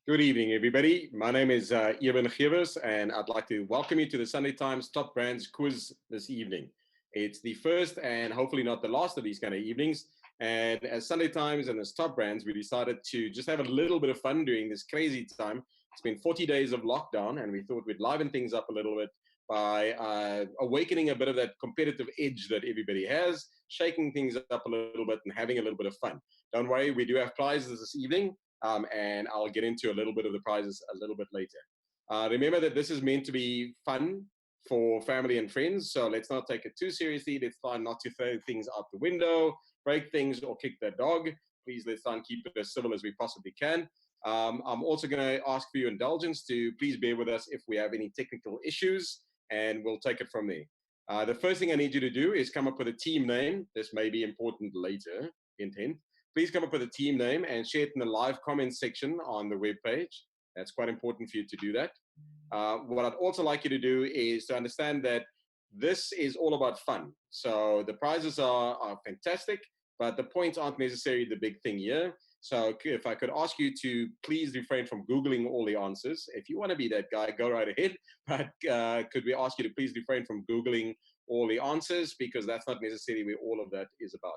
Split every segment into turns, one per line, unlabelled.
Good evening, everybody. My name is Eben Gewers, and I'd like to welcome you to the Sunday Times Top Brands Quiz this evening. It's the first and hopefully not the last of these kind of evenings. And as Sunday Times and as Top Brands, we decided to just have a little bit of fun during this crazy time. It's been 40 days of lockdown, and we thought we'd liven things up a little bit by awakening a bit of that competitive edge that everybody has, shaking things up a little bit and having a little bit of fun. Don't worry, we do have prizes this evening. And I'll get into a little bit of the prizes a little bit later. Remember that this is meant to be fun for family and friends, so let's not take it too seriously. Let's try not to throw things out the window, break things, or kick the dog. Please, let's try and keep it as civil as we possibly can. I'm also going to ask for your indulgence to please bear with us if we have any technical issues, and we'll take it from there. The first thing I need you to do is come up with a team name. This may be important later, intent. Please come up with a team name and share it in the live comments section on the webpage. That's quite important for you to do that. What I'd also like you to do is to understand that this is all about fun. So the prizes are fantastic, but the points aren't necessarily the big thing here. So if I could ask you to please refrain from Googling all the answers. If you want to be that guy, go right ahead. But could we ask you to please refrain from Googling all the answers, because that's not necessarily where all of that is about.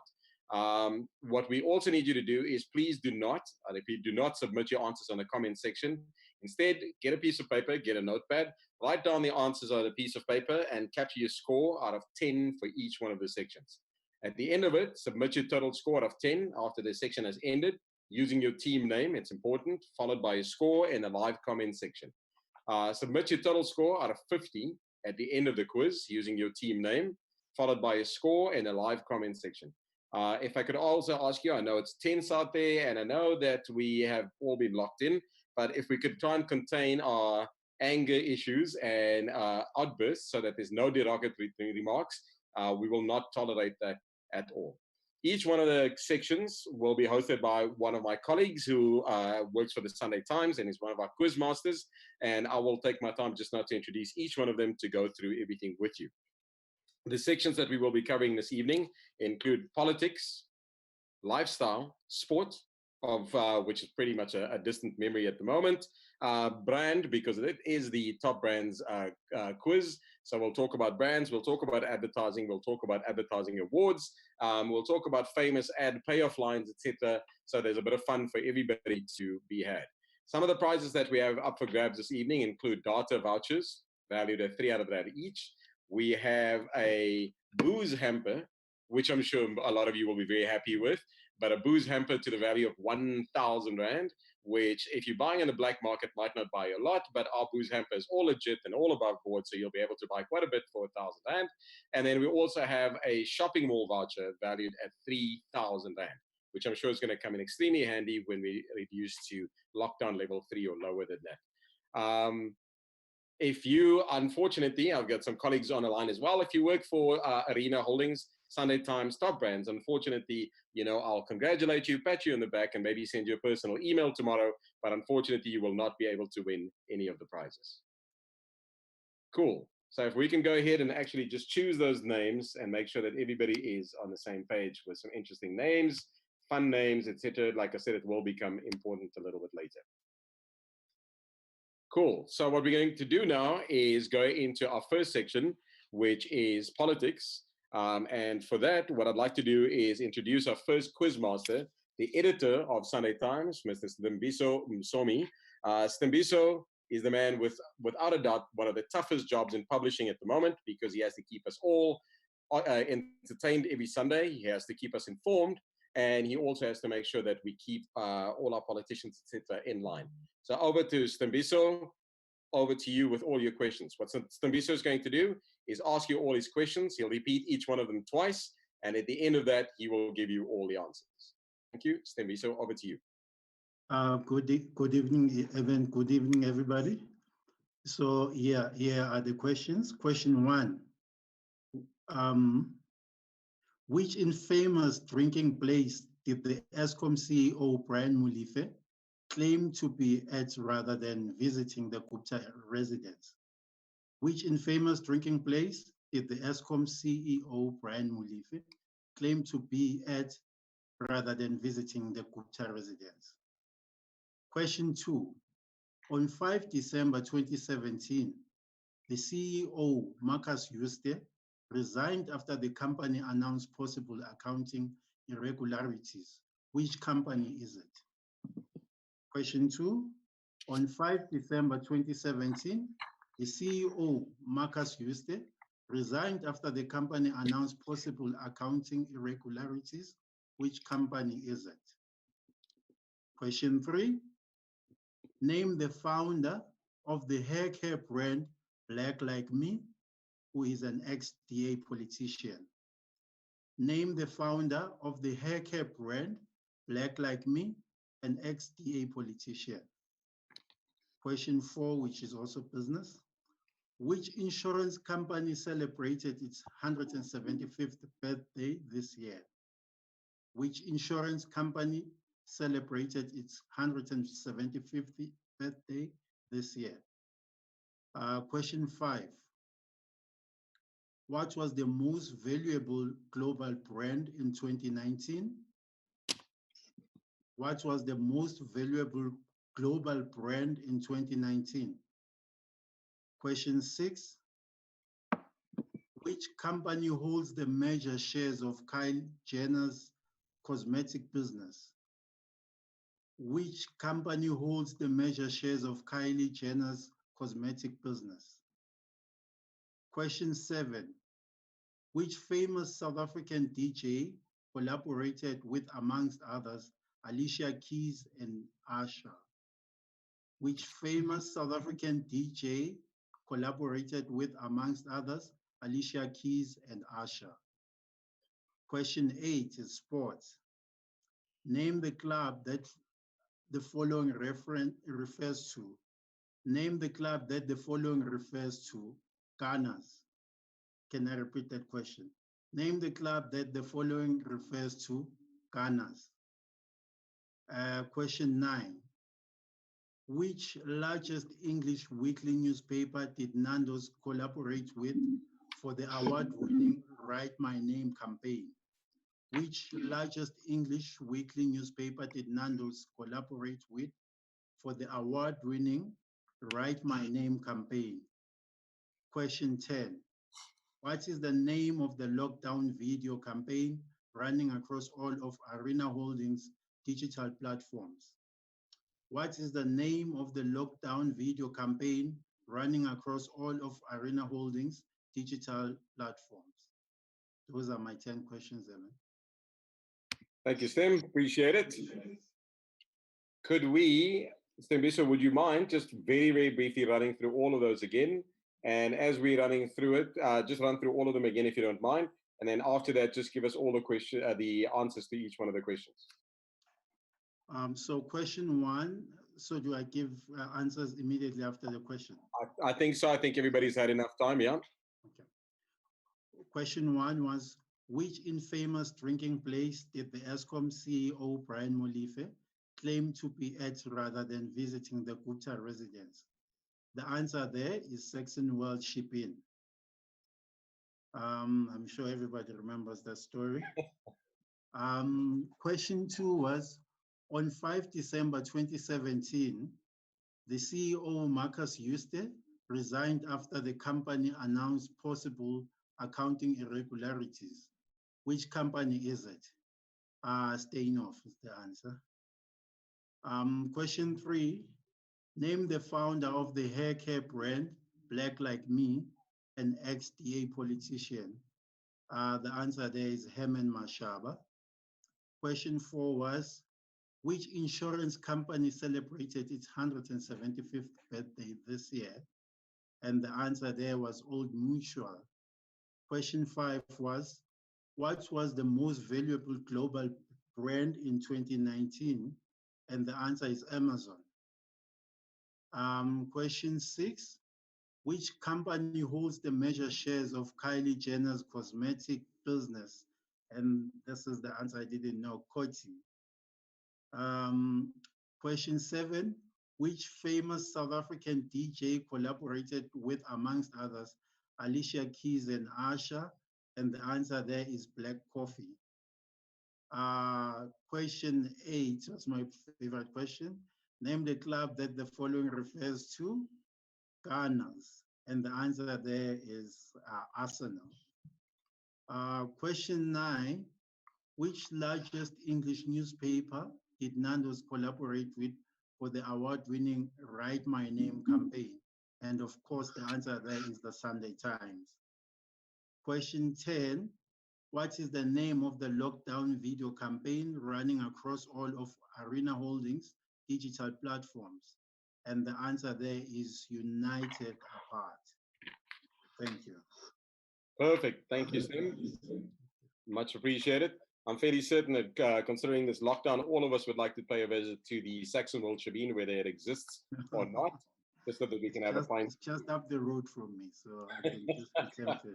What we also need you to do is please do not, I repeat, do not submit your answers on the comment section. Instead, get a piece of paper, get a notepad, write down the answers on a piece of paper and capture your score out of 10 for each one of the sections. At the end of it, submit your total score out of 10 after the section has ended using your team name, it's important, followed by your score in the live comment section. Submit your total score out of 50 at the end of the quiz using your team name, followed by a score in the live comment section. If I could also ask you, I know it's tense out there, and I know that we have all been locked in, but if we could try and contain our anger issues and outbursts so that there's no derogatory remarks, we will not tolerate that at all. Each one of the sections will be hosted by one of my colleagues who works for the Sunday Times and is one of our quizmasters, and I will take my time just now to introduce each one of them to go through everything with you. The sections that we will be covering this evening include politics, lifestyle, sport, of which is pretty much a distant memory at the moment, brand, because it is the Top Brands quiz. So we'll talk about brands, we'll talk about advertising, we'll talk about advertising awards, we'll talk about famous ad payoff lines, etc. So there's a bit of fun for everybody to be had. Some of the prizes that we have up for grabs this evening include data vouchers, valued at 3 out of that each. We have a booze hamper, which I'm sure a lot of you will be very happy with, but a booze hamper to the value of 1,000 Rand, which if you're buying in the black market might not buy a lot, but our booze hamper is all legit and all above board, so you'll be able to buy quite a bit for 1,000 Rand. And then we also have a shopping mall voucher valued at 3,000 Rand, which I'm sure is going to come in extremely handy when we reduce to lockdown level 3 or lower than that. If you, unfortunately, I've got some colleagues on the line as well. If you work for Arena Holdings, Sunday Times Top Brands, unfortunately, I'll congratulate you, pat you on the back, and maybe send you a personal email tomorrow. But unfortunately, you will not be able to win any of the prizes. Cool. So if we can go ahead and actually just choose those names and make sure that everybody is on the same page with some interesting names, fun names, etc. Like I said, it will become important a little bit later. Cool. So what we're going to do now is go into our first section, which is politics. And for that, what I'd like to do is introduce our first quizmaster, the editor of Sunday Times, Mr. S'thembiso Msomi. S'thembiso is the man without a doubt, one of the toughest jobs in publishing at the moment, because he has to keep us all entertained every Sunday. He has to keep us informed. And he also has to make sure that we keep all our politicians, etc., in line. So over to S'thembiso, over to you with all your questions. What S'thembiso is going to do is ask you all his questions. He'll repeat each one of them twice. And at the end of that, he will give you all the answers. Thank you. S'thembiso, over to you.
Good evening, Eben. Good evening, everybody. So here are the questions. Question 1. Which infamous drinking place did the Eskom CEO, Brian Molefe, claim to be at rather than visiting the Gupta residence? Which infamous drinking place did the Eskom CEO, Brian Molefe, claim to be at rather than visiting the Gupta residence? Question 2. On 5 December 2017, the CEO, Marcus Yuste, resigned after the company announced possible accounting irregularities. Which company is it? Question 2. On 5 December 2017, the CEO, Marcus Yuste, resigned after the company announced possible accounting irregularities. Which company is it? Question 3. Name the founder of the hair care brand Black Like Me, who is an ex-DA politician. Name the founder of the hair care brand Black Like Me, an ex-DA politician. Question 4, which is also business. Which insurance company celebrated its 175th birthday this year? Which insurance company celebrated its 175th birthday this year? Question 5. What was the most valuable global brand in 2019? What was the most valuable global brand in 2019? Question 6. Which company holds the major shares of Kylie Jenner's cosmetic business? Which company holds the major shares of Kylie Jenner's cosmetic business? Question 7. Which famous South African DJ collaborated with, amongst others, Alicia Keys and Usher? Which famous South African DJ collaborated with, amongst others, Alicia Keys and Usher? Question 8 is sports. Name the club that the following refers to. Name the club that the following refers to. Gunners. Can I repeat that question? Name the club that the following refers to. Gunners. Question 9. Which largest English weekly newspaper did Nando's collaborate with for the award-winning Write My Name campaign? Which largest English weekly newspaper did Nando's collaborate with for the award-winning Write My Name campaign? Question 10. What is the name of the lockdown video campaign running across all of Arena Holdings' digital platforms? What is the name of the lockdown video campaign running across all of Arena Holdings' digital platforms? Those are my 10 questions, Eben.
Thank you, Stem. Appreciate it. Could we, S'thembiso, would you mind just very, very briefly running through all of those again? And as we're running through it, just run through all of them again, if you don't mind. And then after that, just give us all the answers to each one of the questions.
So question 1, so do I give answers immediately after the question?
I think so. I think everybody's had enough time, yeah?
Okay. Question 1 was, which infamous drinking place did the Eskom CEO, Brian Molefe, claim to be at rather than visiting the Gupta residence? The answer there is Saxon World Shipping. I'm sure everybody remembers that story. Question 2 was, on 5 December 2017, the CEO, Marcus Yuste, resigned after the company announced possible accounting irregularities. Which company is it? Steinhoff is the answer. Question 3, name the founder of the hair care brand, Black Like Me, an ex-DA politician. The answer there is Herman Mashaba. Question 4 was, which insurance company celebrated its 175th birthday this year? And the answer there was Old Mutual. Question 5 was, what was the most valuable global brand in 2019? And the answer is Amazon. Question 6, which company holds the major shares of Kylie Jenner's cosmetic business? And this is the answer I didn't know, Coty. Question 7, which famous South African DJ collaborated with, amongst others, Alicia Keys and Usher? And the answer there is Black Coffee. Question 8 was my favorite question. Name the club that the following refers to. Gunners. And the answer there is Arsenal. Question 9. Which largest English newspaper did Nando's collaborate with for the award-winning Write My Name campaign? And of course, the answer there is the Sunday Times. Question 10. What is the name of the lockdown video campaign running across all of Arena Holdings digital platforms? And the answer there is United Apart. Thank you.
Perfect. Thank you, Sim. Much appreciated. I'm fairly certain that considering this lockdown, all of us would like to pay a visit to the Saxonville Tribune, whether it exists or not, just so that we can have a pint.
It's just up the road from me, so I can just be tempted.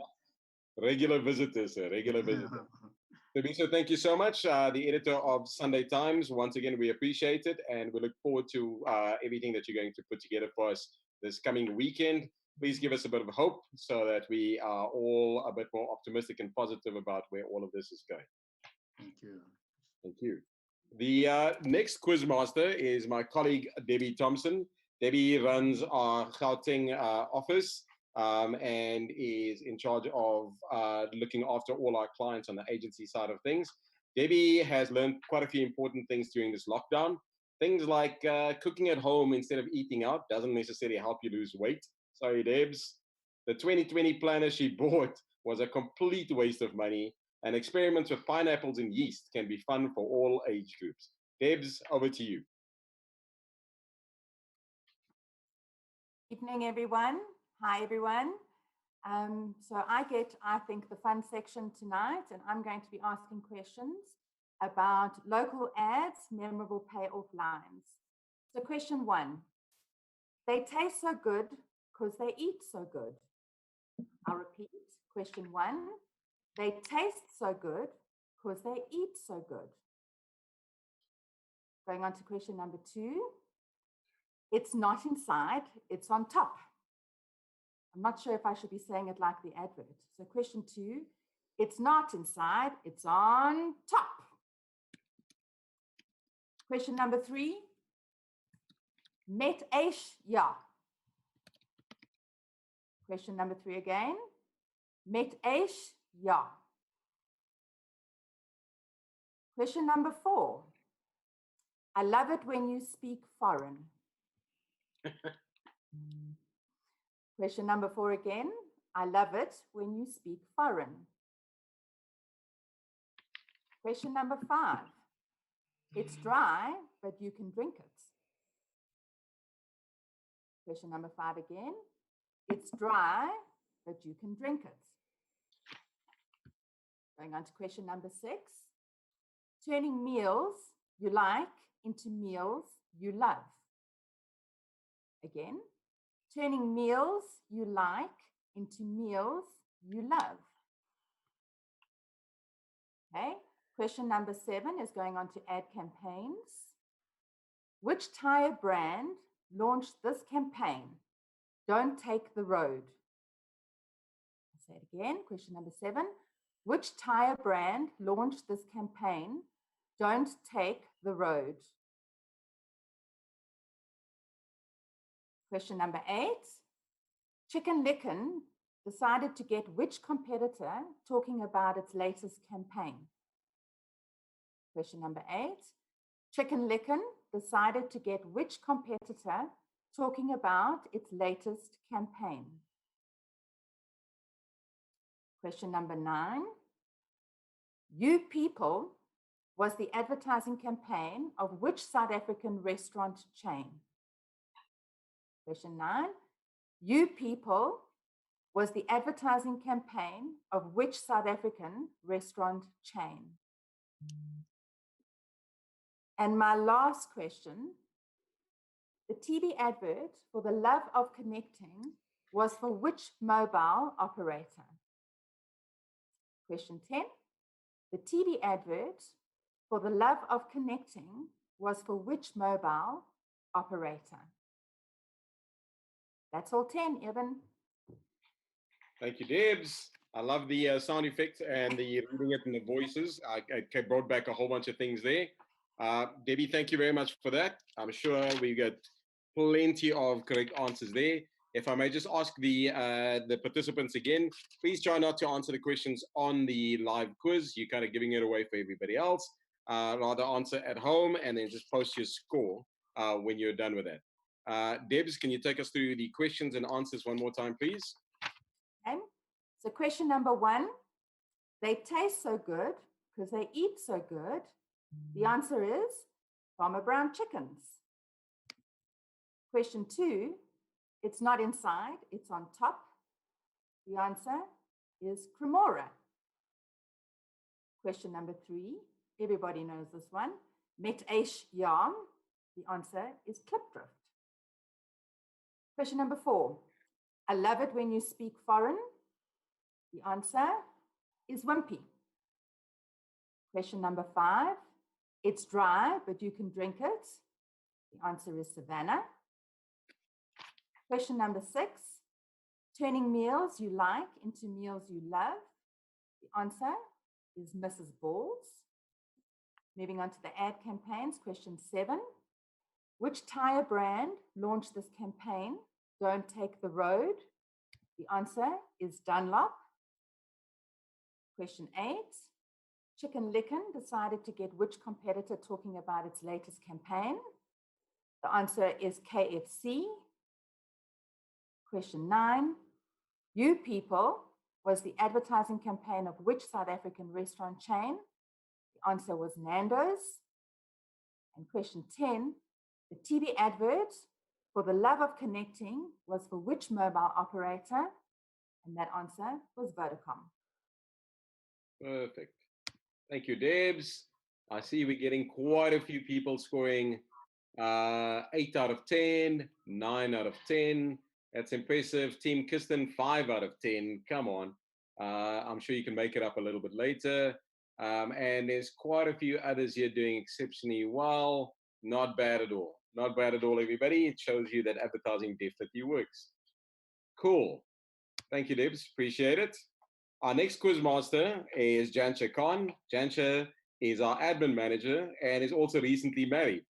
Regular visitors, sir. Regular visitors. S'thembiso, thank you so much. The editor of Sunday Times. Once again, we appreciate it, and we look forward to everything that you're going to put together for us this coming weekend. Please give us a bit of hope so that we are all a bit more optimistic and positive about where all of this is going.
Thank you.
Thank you. The next quizmaster is my colleague, Debbie Thompson. Debbie runs our Gauteng office and is in charge of looking after all our clients on the agency side of things. Debbie has learned quite a few important things during this lockdown. Things like cooking at home instead of eating out doesn't necessarily help you lose weight. Sorry, Debs. The 2020 planner she bought was a complete waste of money, and experiments with pineapples and yeast can be fun for all age groups. Debs, over to you.
Evening, everyone. Hi, everyone. So I think, the fun section tonight, and I'm going to be asking questions about local ads, memorable payoff lines. So question 1, they taste so good because they eat so good. I'll repeat, question 1, they taste so good because they eat so good. Going on to question number 2, it's not inside, it's on top. I'm not sure if I should be saying it like the advert. So question 2, it's not inside, it's on top. Question number 3, met eish ja. Question number 3 again, met eish ja. Question number 4, I love it when you speak foreign. Question number 4 again, I love it when you speak foreign. Question number 5, it's dry, but you can drink it. Question number 5 again, it's dry, but you can drink it. Going on to question number 6, turning meals you like into meals you love. Again, turning meals you like into meals you love. Okay, question number 7 is going on to ad campaigns. Which tire brand launched this campaign? Don't take the road. I'll say it again, question number 7. Which tire brand launched this campaign? Don't take the road. Question number 8. Chicken Licken decided to get which competitor talking about its latest campaign? Question number 8. Chicken Licken decided to get which competitor talking about its latest campaign? Question number 9. You People was the advertising campaign of which South African restaurant chain? Question 9. You People was the advertising campaign of which South African restaurant chain? And my last question, the TV advert for the love of connecting was for which mobile operator? Question 10, the TV advert for the love of connecting was for which mobile operator? That's all 10, Eben.
Thank you, Debs. I love the sound effects and the reading it in the voices. I brought back a whole bunch of things there. Debbie, thank you very much for that. I'm sure we got plenty of correct answers there. If I may just ask the participants again, please try not to answer the questions on the live quiz. You're kind of giving it away for everybody else. Rather answer at home and then just post your score when you're done with that. Debs, can you take us through the questions and answers one more time, please?
Okay. So question number 1, they taste so good because they eat so good. The answer is Farmer Brown chickens. Question 2, it's not inside, it's on top. The answer is Cremora. Question number 3, everybody knows this one. Met Aish Yam. The answer is Klipdrift. Question number 4, I love it when you speak foreign. The answer is Wimpy. Question number 5, it's dry, but you can drink it. The answer is Savannah. Question number 6, turning meals you like into meals you love. The answer is Mrs. Balls. Moving on to the ad campaigns, question 7, which tire brand launched this campaign, Don't Take the Road? The answer is Dunlop. Question 8, Chicken Licken decided to get which competitor talking about its latest campaign? The answer is KFC. Question 9, You People was the advertising campaign of which South African restaurant chain? The answer was Nando's. And question 10, the TV advert for the love of connecting was for which mobile operator? And that answer was Vodacom.
Perfect. Thank you, Debs. I see we're getting quite a few people scoring 8 out of 10, 9 out of 10. That's impressive. Team Kirsten, 5 out of 10. Come on. I'm sure you can make it up a little bit later. And there's quite a few others here doing exceptionally well. Not bad at all. Not bad at all, everybody. It shows you that advertising definitely works. Cool. Thank you, Debs. Appreciate it. Our next quizmaster is Jansher Khan. Jansher is our admin manager and is also recently married.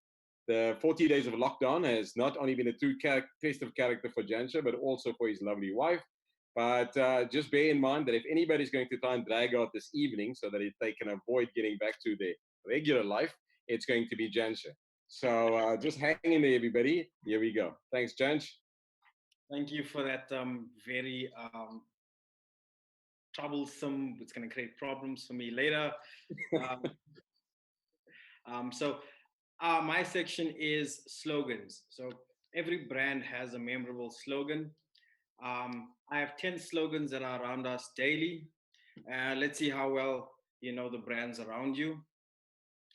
The 40 days of lockdown has not only been a true test of character for Jansher, but also for his lovely wife. But just bear in mind that if anybody's going to try and drag out this evening so that they can avoid getting back to their regular life, it's going to be Jansher. So just hang in there, everybody. Here we go. Thanks, Jansh.
Thank you for that very troublesome, it's going to create problems for me later. So my section is slogans. So every brand has a memorable slogan. I have 10 slogans that are around us daily. Let's see how well you know the brands around you.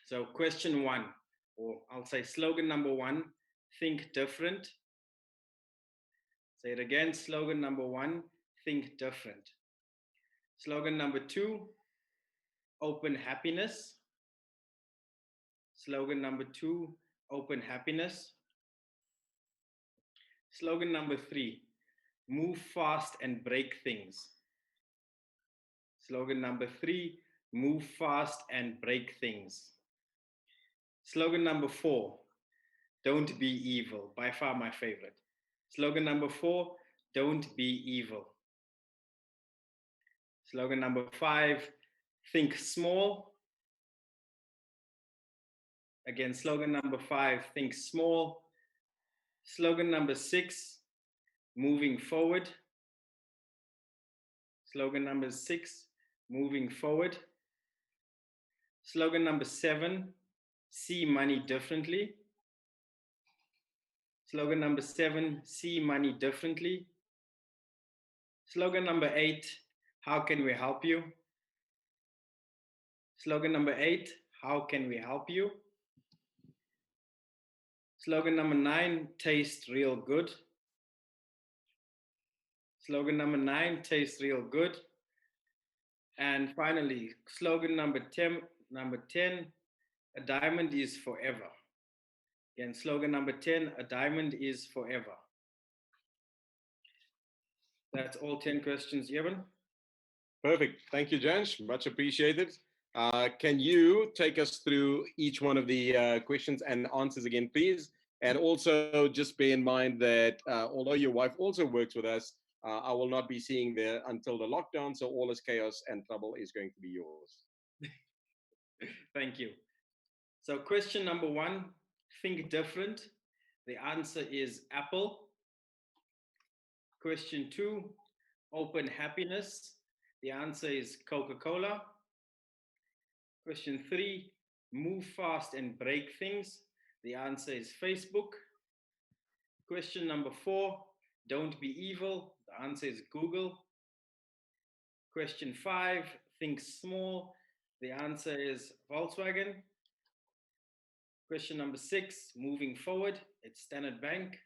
So question 1, or I'll say slogan number 1, think different. Say it again, slogan number 1, think different. Slogan number 2, open happiness. Slogan number 2, open happiness. Slogan number 3, move fast and break things. Slogan number 3, move fast and break things. Slogan number 4, don't be evil, by far my favorite. Slogan number 4, don't be evil. Slogan number 5, think small. Again, slogan number 5, think small. Slogan number 6, moving forward. Slogan number 6, moving forward. Slogan number 7, see money differently. Slogan number 7, see money differently. Slogan number 8, how can we help you? Slogan number 8, how can we help you? Slogan number 9, taste real good. Slogan number 9, taste real good. And finally, slogan number 10, a diamond is forever. Again, slogan number 10, a diamond is forever. That's all 10 questions, Eben.
Perfect. Thank you, Jansh. Much appreciated. Can you take us through each one of the questions and answers again, please? And also just bear in mind that although your wife also works with us, I will not be seeing there until the lockdown. So all this chaos and trouble is going to be yours.
Thank you. So question number 1, think different. The answer is Apple. Question 2, open happiness. The answer is Coca-Cola. Question 3, move fast and break things. The answer is Facebook. Question number 4, don't be evil. The answer is Google. Question 5, think small. The answer is Volkswagen. Question number 6, moving forward. It's Standard Bank.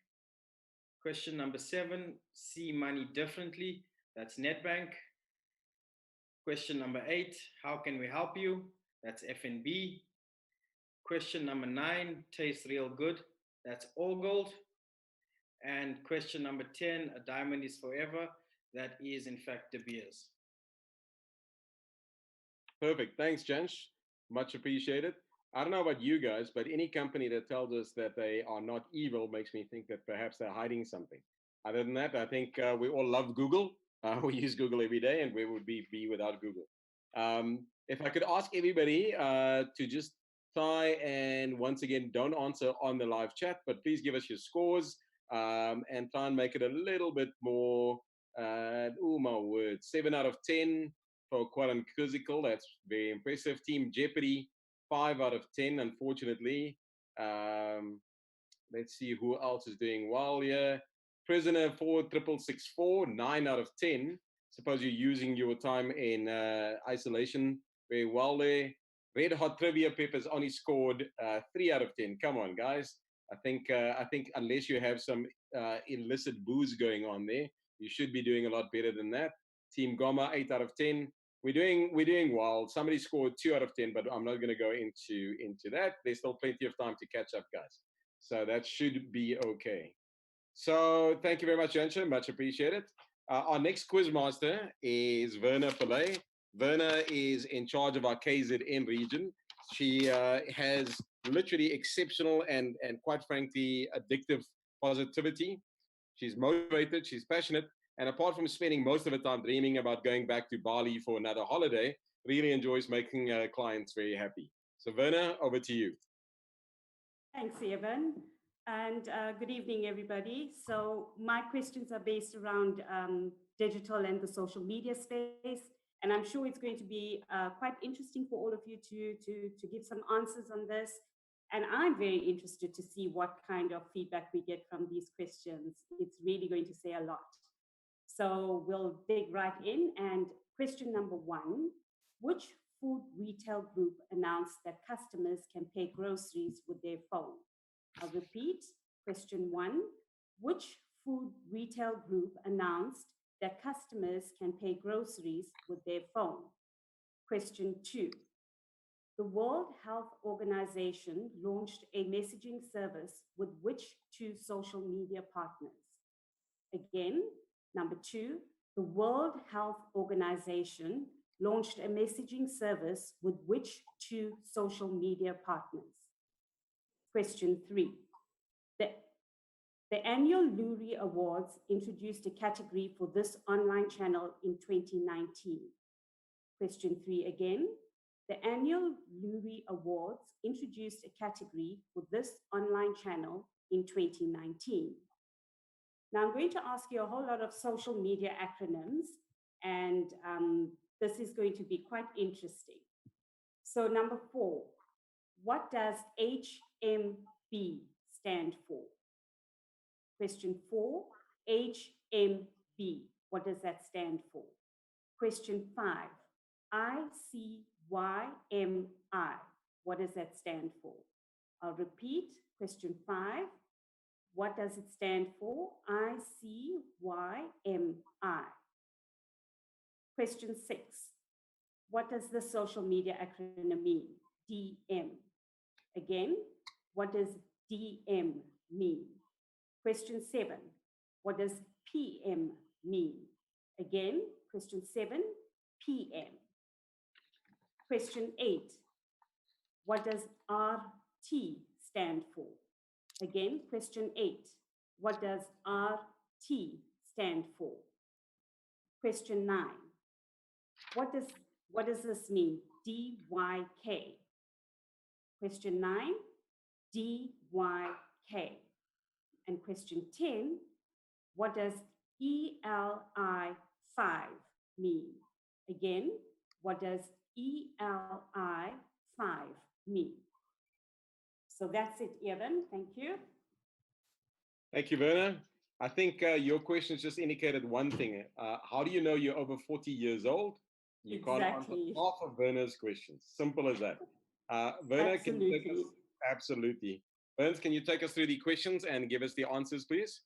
Question number 7, see money differently. That's Nedbank. Question number 8, how can we help you? That's FNB. Question number 9, taste real good. That's All Gold. And question number 10, a diamond is forever. That is in fact De Beers.
Perfect. Thanks, Jansh. Much appreciated. I don't know about you guys, but any company that tells us that they are not evil makes me think that perhaps they're hiding something. Other than that, I think we all love Google. We use Google every day, and where would we be without Google? If I could ask everybody to just try and once again, don't answer on the live chat, but please give us your scores and try and make it a little bit more, oh my word, 7 out of 10 for quite quizzical. That's very impressive. Team Jeopardy, 5 out of 10, unfortunately. Let's see who else is doing well here. Prisoner 4664, 9 out of 10. Suppose you're using your time in isolation very well there. Red Hot Trivia Peppers only scored 3 out of 10. Come on, guys. I think unless you have some illicit booze going on there, you should be doing a lot better than that. Team Goma, 8 out of 10. We're doing well. Somebody scored 2 out of 10, but I'm not going to go into that. There's still plenty of time to catch up, guys. So that should be okay. So thank you very much, Jansher. Much appreciated. Our next quizmaster is Verna Pillay. Verna is in charge of our KZN region. She has literally exceptional and quite frankly addictive positivity. She's motivated. She's passionate. And apart from spending most of her time dreaming about going back to Bali for another holiday, really enjoys making clients very happy. So Verna, over to you.
Thanks, Eben. And good evening, everybody. So my questions are based around digital and the social media space. And I'm sure it's going to be quite interesting for all of you to give some answers on this. And I'm very interested to see what kind of feedback we get from these questions. It's really going to say a lot. So we'll dig right in. And question number 1, which food retail group announced that customers can pay groceries with their phone? I'll repeat. Question 1, which food retail group announced that customers can pay groceries with their phone? Question 2, the World Health Organization launched a messaging service with which 2 social media partners? Again, number 2, the World Health Organization launched a messaging service with which 2 social media partners? Question 3, the annual Lurie Awards introduced a category for this online channel in 2019. Question 3 again, the annual Lurie Awards introduced a category for this online channel in 2019. Now I'm going to ask you a whole lot of social media acronyms, and this is going to be quite interesting. So number 4, what does HMB stand for? Question 4, HMB, what does that stand for? Question 5, ICYMI, what does that stand for? I'll repeat. Question 5, what does it stand for? ICYMI. Question 6, what does the social media acronym mean? DM. Again, what does DM mean? Question 7, what does PM mean? Again, question 7, PM. Question 8. What does RT stand for? Again, question 8. What does RT stand for? Question 9. What does this mean? DYK. Question 9. DYK. And question 10. What does ELI5 mean? Again, what does ELI5 mean? So that's it, Eben. Thank you.
Thank you, Verna. I think your questions just indicated one thing. How do you know you're over 40 years old? You can't answer half of Verna's questions. Simple as that. Verna, can you take us? Absolutely. Verna, can you take us through the questions and give us the answers, please?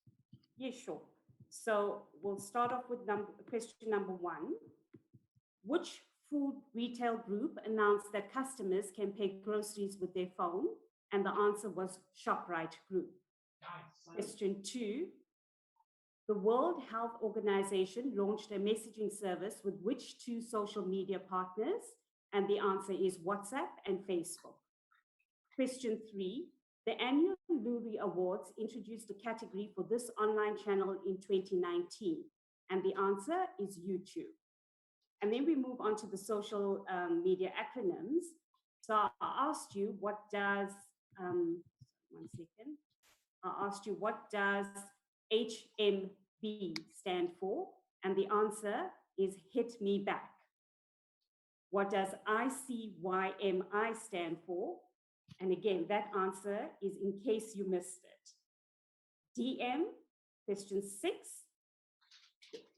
Yes, sure. So we'll start off with question number 1. Which food retail group announced that customers can pay groceries with their phone? And the answer was ShopRite Group. Nice. Question 2. The World Health Organization launched a messaging service with which 2 social media partners? And the answer is WhatsApp and Facebook. Question 3. The annual Luri Awards introduced a category for this online channel in 2019. And the answer is YouTube. And then we move on to the social media acronyms. So I asked you, what does, one second. I asked you, what does HMB stand for? And the answer is Hit Me Back. What does ICYMI stand for? And again, that answer is in case you missed it. DM, question 6.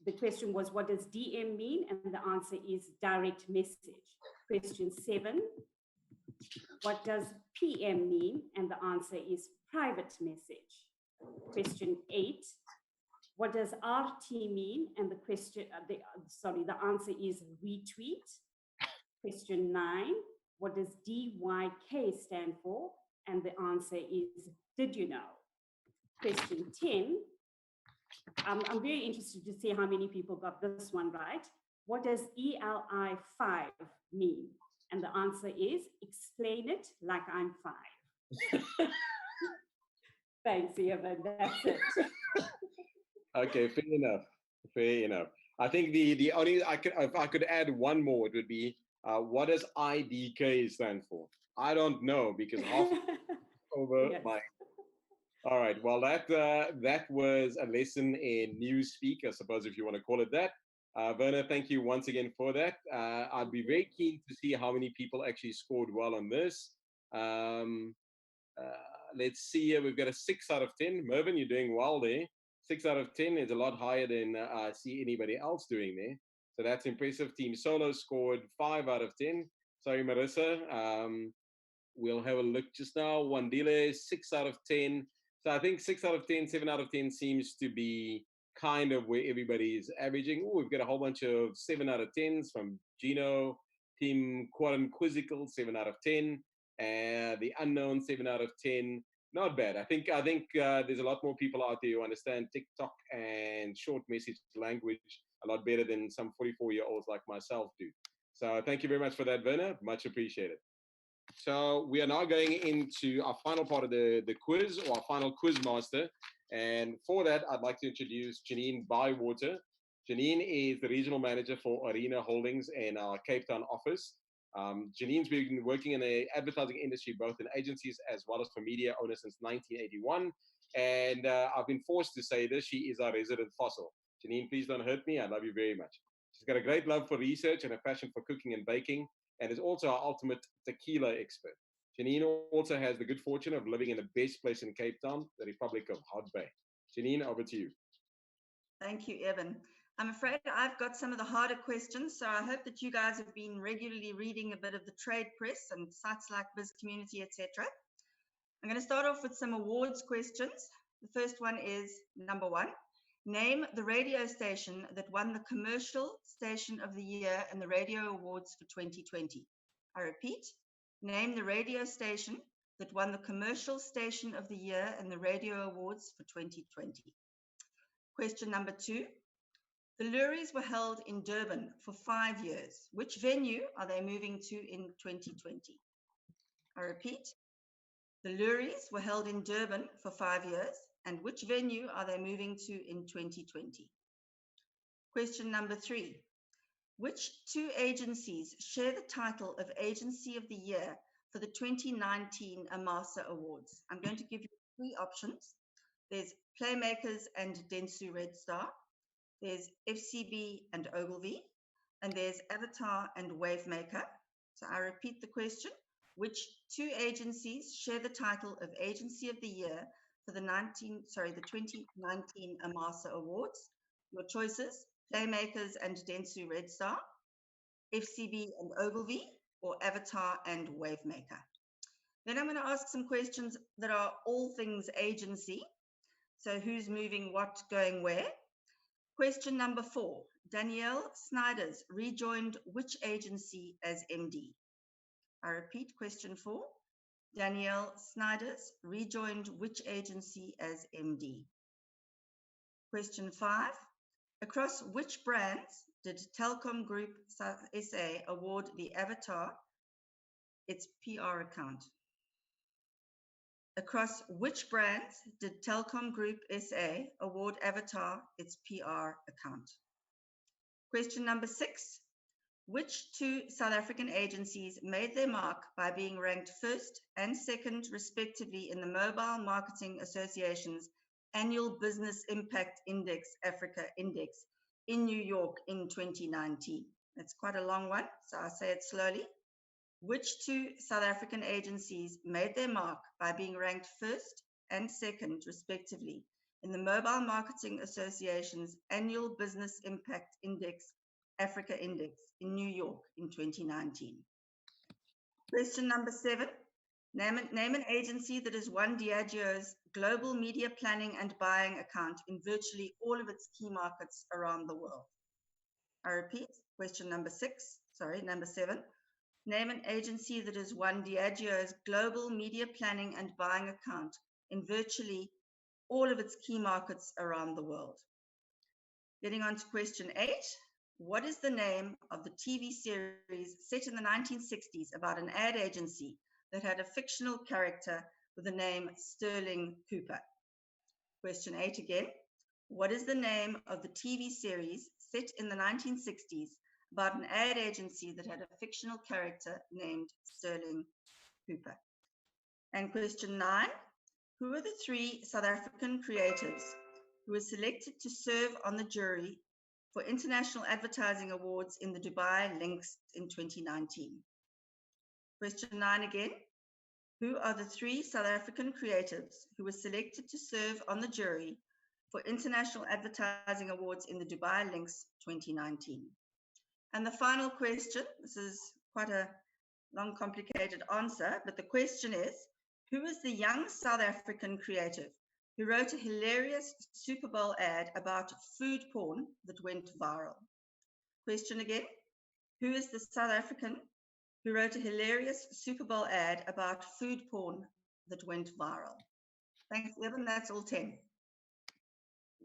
The question was, what does DM mean? And the answer is direct message. Question 7. What does PM mean? And the answer is private message. Question 8. What does RT mean? And the answer is retweet. Question 9. What does DYK stand for? And the answer is, did you know? Question 10. I'm very interested to see how many people got this one right. What does ELI5 mean? And the answer is, explain it like I'm 5. Thanks, Eben. That's it.
Okay, fair enough. Fair enough. I think the only if I could add one more, it would be what does IDK stand for? I don't know because half over my. All right. Well, that was a lesson in newspeak, I suppose, if you want to call it that. Verna, thank you once again for that. I'd be very keen to see how many people actually scored well on this. Let's see here. We've got a 6 out of 10. Mervyn, you're doing well there. 6 out of 10 is a lot higher than I see anybody else doing there. So that's impressive. Team Solo scored 5 out of 10. Sorry, Marissa. We'll have a look just now. Wandile, 6 out of 10. So I think 6 out of 10, 7 out of 10 seems to be kind of where everybody is averaging. Oh, we've got a whole bunch of 7 out of 10s from Gino. Team Quizzical, 7 out of 10. And the Unknown, 7 out of 10. Not bad. I think there's a lot more people out there who understand TikTok and short message language a lot better than some 44-year-olds like myself do. So thank you very much for that, Verna. Much appreciated. So we are now going into our final part of the quiz, or our final quiz master. And for that, I'd like to introduce Janine Bywater. Janine is the regional manager for Arena Holdings in our Cape Town office. Janine's been working in the advertising industry, both in agencies as well as for media owners since 1981. And I've been forced to say this, she is our resident fossil. Janine, please don't hurt me. I love you very much. She's got a great love for research and a passion for cooking and baking, and is also our ultimate tequila expert. Janine also has the good fortune of living in the best place in Cape Town, the Republic of Hot Bay. Janine, over to you.
Thank you, Eben. I'm afraid I've got some of the harder questions, so I hope that you guys have been regularly reading a bit of the trade press and sites like Biz Community, etc. I'm going to start off with some awards questions. The first one is number 1. Name the radio station that won the Commercial Station of the Year in the Radio Awards for 2020. I repeat, name the radio station that won the Commercial Station of the Year in the Radio Awards for 2020. Question number 2. The Luries were held in Durban for 5 years. Which venue are they moving to in 2020? I repeat, the Luries were held in Durban for 5 years, and which venue are they moving to in 2020? Question number 3. Which 2 agencies share the title of Agency of the Year for the 2019 Amasa Awards? I'm going to give you 3 options. There's Playmakers and Dentsu Red Star. There's FCB and Ogilvy, and there's Avatar and Wavemaker. So I repeat the question. Which 2 agencies share the title of Agency of the Year for the 2019 Amasa Awards? Your choices, Playmakers and Dentsu Red Star, FCB and Ogilvy, or Avatar and Wavemaker. Then I'm going to ask some questions that are all things agency. So who's moving what, going where? Question number 4. Danielle Snyders rejoined which agency as MD? I repeat, question 4. Danielle Snyders rejoined which agency as MD? Question 5. Across which brands did Telkom Group South SA award the Avatar its PR account? Across which brands did Telkom Group SA award Avatar its PR account? Question number 6. Which 2 South African agencies made their mark by being ranked first and second, respectively, in the Mobile Marketing Association's Annual Business Impact Index, Africa Index, in New York in 2019? That's quite a long one, so I'll say it slowly. Which 2 South African agencies made their mark by being ranked first and second, respectively, in the Mobile Marketing Association's Annual Business Impact Index, Africa Index, in New York in 2019? Question number 7. Name an agency that has won Diageo's global media planning and buying account in virtually all of its key markets around the world. I repeat, question number 7. Name an agency that has won Diageo's global media planning and buying account in virtually all of its key markets around the world. Getting on to question 8. What is the name of the TV series set in the 1960s about an ad agency that had a fictional character with the name Sterling Cooper? Question 8 again. What is the name of the TV series set in the 1960s about an ad agency that had a fictional character named Sterling Cooper? And question 9. Who are the 3 South African creatives who were selected to serve on the jury for International Advertising Awards in the Dubai Links in 2019? Question 9 again. Who are the 3 South African creatives who were selected to serve on the jury for International Advertising Awards in the Dubai Links 2019? And the final question, this is quite a long, complicated answer, but the question is, who is the young South African creative who wrote a hilarious Super Bowl ad about food porn that went viral? Question again, who is the South African who wrote a hilarious Super Bowl ad about food porn that went viral? Thanks, Eben, that's all 10.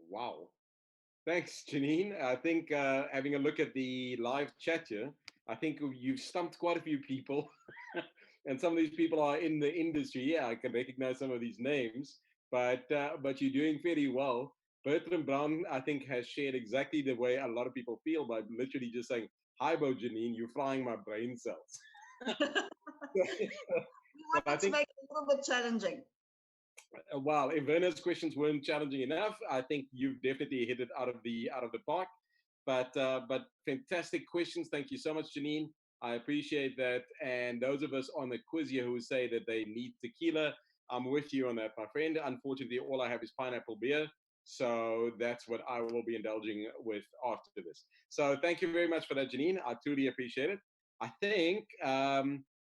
Wow. Thanks, Janine. I think having a look at the live chat here, I think you've stumped quite a few people. And some of these people are in the industry. Yeah, I can recognize some of these names, but you're doing fairly well. Bertram Brown, I think, has shared exactly the way a lot of people feel by literally just saying, "Hi, Bo Janine, you're frying my brain cells."
We wanted to make it a little bit challenging.
Wow, if Verna's questions weren't challenging enough, I think you've definitely hit it out of the park. But fantastic questions. Thank you so much, Janine. I appreciate that. And those of us on the quiz here who say that they need tequila, I'm with you on that, my friend. Unfortunately, all I have is pineapple beer. So that's what I will be indulging with after this. So thank you very much for that, Janine. I truly appreciate it. I think,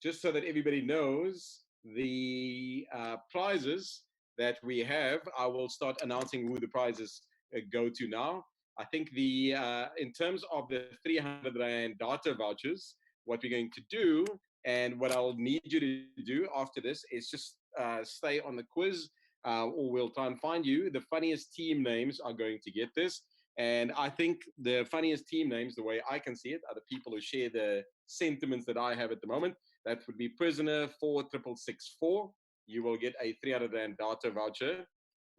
just so that everybody knows, the prizes that we have, I will start announcing who the prizes go to now. I think in terms of the 300 Rand data vouchers, what we're going to do and what I'll need you to do after this is just stay on the quiz, or we'll try and find you. The funniest team names are going to get this. And I think the funniest team names, the way I can see it, are the people who share the sentiments that I have at the moment. That would be Prisoner 4664. You will get a 300 Rand data voucher.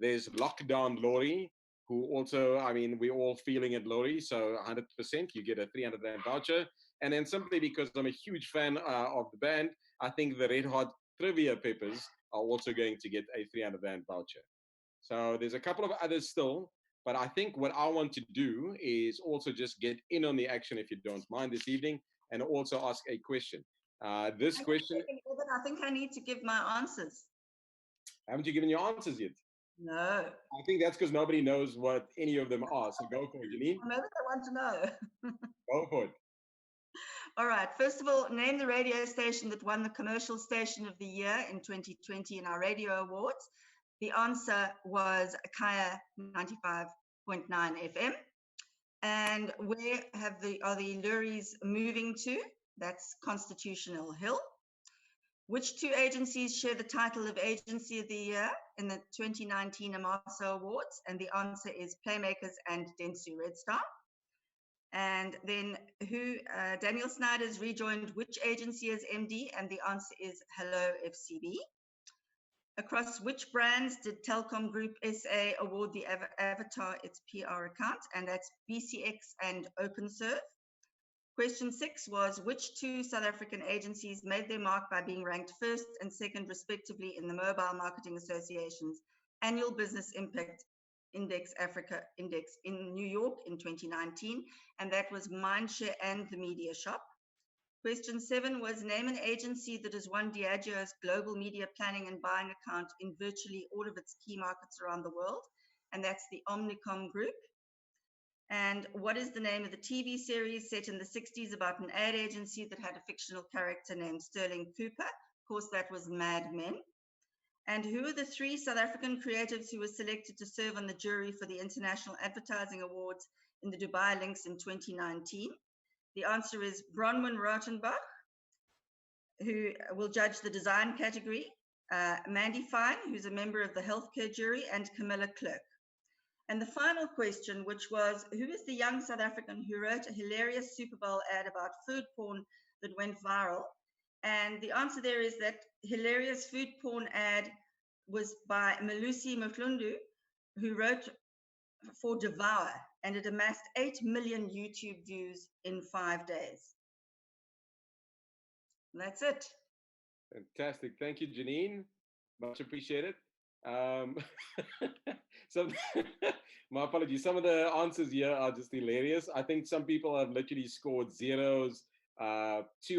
There's Lockdown Lori, who also, I mean, we're all feeling it, Lori. So 100%, you get a 300 Rand voucher. And then simply because I'm a huge fan of the band, I think the Red Hot Trivia Peppers are also going to get a 300 Rand voucher. So there's a couple of others still. But I think what I want to do is also just get in on the action, if you don't mind, this evening, and also ask a question. This question...
I think I need to give my answers.
Haven't you given your answers yet?
No.
I think that's because nobody knows what any of them are. So go for it, Janine.
Maybe I want to know.
Go for it.
All right. First of all, name the radio station that won the Commercial Station of the Year in 2020 in our radio awards. The answer was Kaya 95.9 FM. And where are the Luries moving to? That's Constitutional Hill. Which two agencies share the title of Agency of the Year in the 2019 Amasa Awards? And the answer is Playmakers and Dentsu Red Star. And then Daniel Snyder's rejoined which agency as MD? And the answer is Hello FCB. Across which brands did Telkom Group SA award the Avatar its PR account? And that's BCX and OpenServe. Question 6 was, which two South African agencies made their mark by being ranked first and second, respectively, in the Mobile Marketing Association's Annual Business Impact Index Africa Index in New York in 2019? And that was Mindshare and The Media Shop. Question 7 was, name an agency that has won Diageo's global media planning and buying account in virtually all of its key markets around the world. And that's the Omnicom Group. And what is the name of the TV series set in the 60s about an ad agency that had a fictional character named Sterling Cooper? Of course, that was Mad Men. And who are the 3 South African creatives who were selected to serve on the jury for the International Advertising Awards in the Dubai Links in 2019? The answer is Bronwyn Rautenbach, who will judge the design category, Mandy Fine, who's a member of the healthcare jury, and Camilla Clerk. And the final question, which was, who is the young South African who wrote a hilarious Super Bowl ad about food porn that went viral? And the answer there is that hilarious food porn ad was by Malusi Mhlungu, who wrote for Devour, and it amassed 8 million YouTube views in 5 days. And that's it.
Fantastic. Thank you, Janine. Much appreciated. So my apologies. Some of the answers here are just hilarious. I think some people have literally scored zeros, 2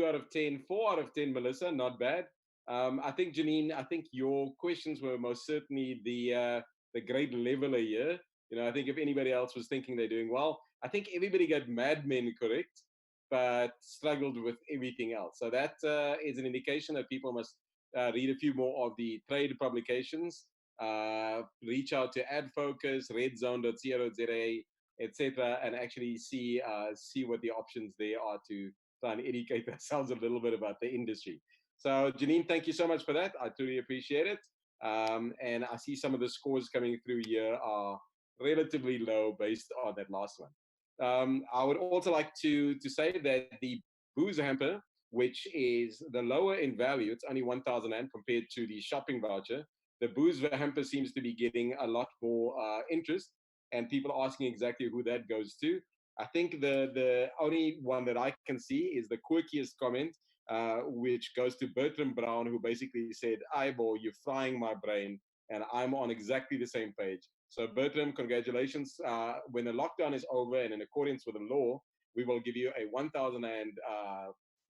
out of 10, 4 out of 10, Melissa, not bad. I think, Janine, I think your questions were most certainly the great leveler here. You know, I think if anybody else was thinking they're doing well, I think everybody got Mad Men correct, but struggled with everything else. So that is an indication that people must read a few more of the trade publications, reach out to AdFocus, redzone.co.za, etc., and actually see what the options there are to try and educate ourselves a little bit about the industry. So, Janine, thank you so much for that. I truly appreciate it. And I see some of the scores coming through here are relatively low based on that last one. I would also like to say that the booze hamper, which is the lower in value, it's only 1,000 Rand compared to the shopping voucher. The booze hamper seems to be getting a lot more interest, and people are asking exactly who that goes to. I think the only one that I can see is the quirkiest comment, which goes to Bertram Brown, who basically said, "Aibo, you're frying my brain," and I'm on exactly the same page. So Bertram, congratulations. When the lockdown is over and in accordance with the law, we will give you a 1,000 Rand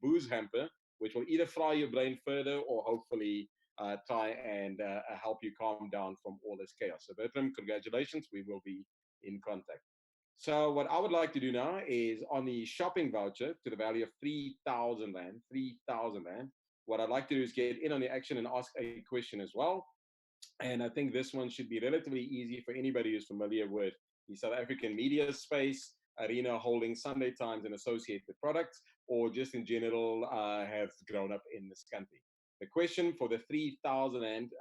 booze hamper, which will either fry your brain further or hopefully try and help you calm down from all this chaos. So Bertram, congratulations. We will be in contact. So what I would like to do now is on the shopping voucher to the value of 3,000 Rand, 3,000 Rand, what I'd like to do is get in on the action and ask a question as well. And I think this one should be relatively easy for anybody who's familiar with the South African media space, Arena Holding, Sunday Times, and associated products, or just in general have grown up in this country. The question for the 3,000 Rand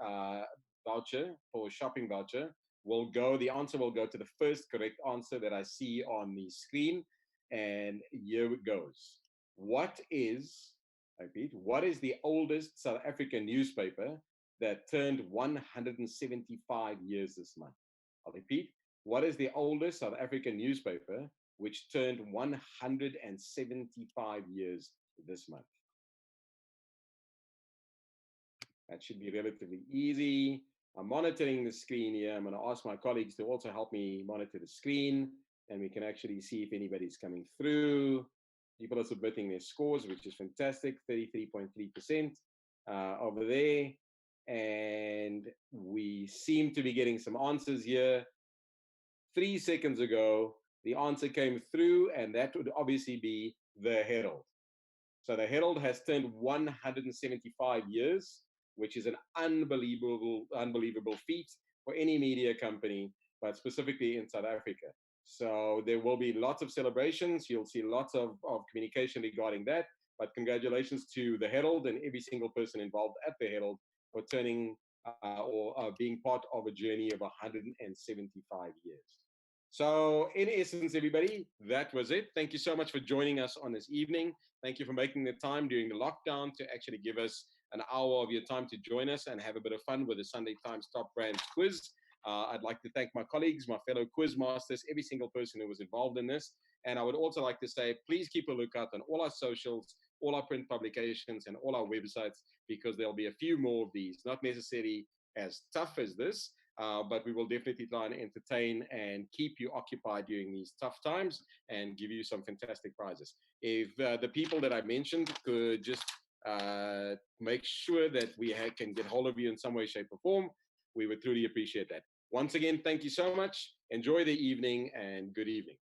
voucher, for shopping voucher, the answer will go to the first correct answer that I see on the screen. And here it goes. What is the oldest South African newspaper that turned 175 years this month? I'll repeat. What is the oldest South African newspaper which turned 175 years this month? That should be relatively easy. I'm monitoring the screen here. I'm going to ask my colleagues to also help me monitor the screen, and we can actually see if anybody's coming through. People are submitting their scores, which is fantastic, 33.3% over there. And we seem to be getting some answers here. 3 seconds ago, the answer came through, and that would obviously be the Herald. So the Herald has turned 175 years, which is an unbelievable feat for any media company, but specifically in South Africa. So there will be lots of celebrations. You'll see lots of communication regarding that. But congratulations to the Herald and every single person involved at the Herald for turning or being part of a journey of 175 years. So in essence, everybody, that was it. Thank you so much for joining us on this evening. Thank you for making the time during the lockdown to actually give us an hour of your time to join us and have a bit of fun with the Sunday Times Top Brands quiz. I'd like to thank my colleagues, my fellow quiz masters, every single person who was involved in this. And I would also like to say, please keep a lookout on all our socials, all our print publications, and all our websites, because there'll be a few more of these, not necessarily as tough as this, but we will definitely try and entertain and keep you occupied during these tough times and give you some fantastic prizes. If the people that I mentioned could just make sure that we can get hold of you in some way, shape, or form, we would truly appreciate that. Once again, thank you so much. Enjoy the evening, and good evening.